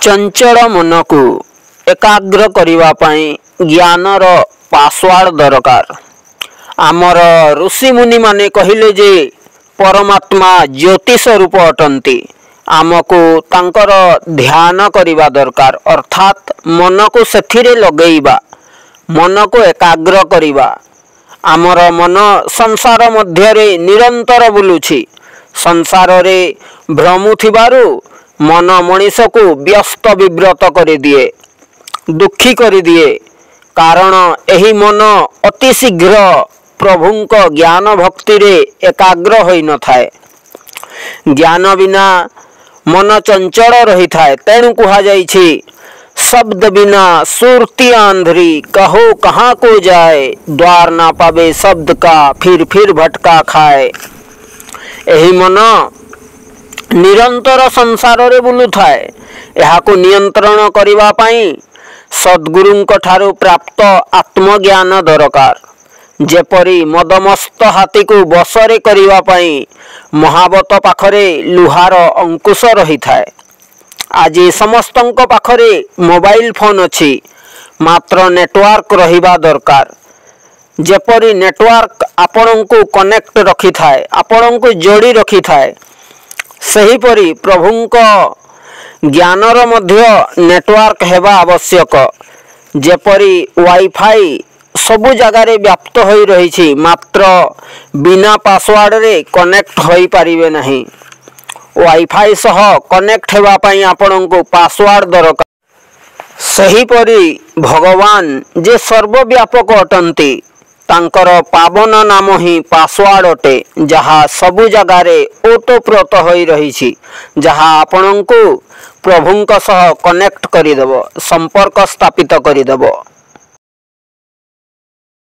चंचल मन को एकाग्र करने ज्ञानर पासवार्ड दरकार। आमर ऋषि मुनि माने कहिले जे परमात्मा ज्योतिष रूप अटंती। आमको तांकर ध्यान करिबा दरकार, अर्थात मन को सेथिरे लगेइबा, मन को एकाग्र करिबा। आमर मन संसार मध्यरे निरंतर बुलुछि। संसार रे भ्रमुथिबारु मन मनीष को व्यस्त विव्रत कर दिए, दुखी कर दिए। कारण एही मन अति शीघ्र प्रभुंक ज्ञान भक्ति रे एकाग्र होई न थाए। ज्ञान बिना मन चंचल रही थाए। तेणु कहा जाइछि, शब्द बिना सुरती आंधरी, कहो कहाँ को जाए, द्वार ना पावे शब्द का, फिर भटका खाए। एही मन निरंतर संसार रे बुलु थाए। एहाको नियंत्रण करिबा पई सद्गुरुंक ठारू प्राप्त आत्मज्ञान दरकार। जेपरी मदमस्त हाथी को बसरे करिबा पई महावत पाखरे लुहार अंकुश रही थाए। आज समस्तंक पाखरे मोबाइल फोन अछि, मात्र नेटवर्क रहिबा दरकार। जेपरी नेटवर्क आपणंकु कनेक्ट रखी थाए, आपणंकु जोड़ी रखी थाए, सेहीपरि प्रभुंक ज्ञानर मध्य नेटवर्क हेबा आवश्यक। जेपरी वाईफाई सबु जगार व्याप्त हो रही, मात्र बिना पासवर्ड रे कनेक्ट हो पारिबे नहीं। वाईफाई सह कनेक्ट हेबा पई आपणंकु पासवर्ड दरकार। सेहीपरि भगवान जे सर्वव्यापक अटंती, तांकर पावन नाम ही पासवर्ड अटे, जहाँ सबु जगारे ओतप्रोत हो रही, जहाँ आपणंकु प्रभुंक सह कनेक्ट करिदेव, संपर्क स्थापित करिदेव।